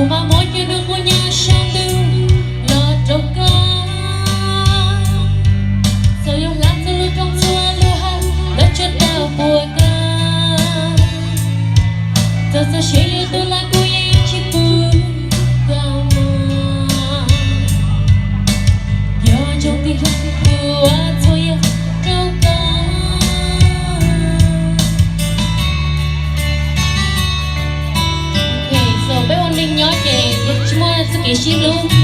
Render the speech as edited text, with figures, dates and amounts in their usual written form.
mà mỗi kia được của nhà sang lưu lọt trâu cá giờ yêu làm cho lưu trong xua lưu hăng lỡ chết đau bùa ca giờ sẽ chia yêu tôi là cô yên chỉ buồn cao mà giờ trong tình của tôi trâu cá. Okay, so bé con linh nhớ chị mua sự kiện chim luôn.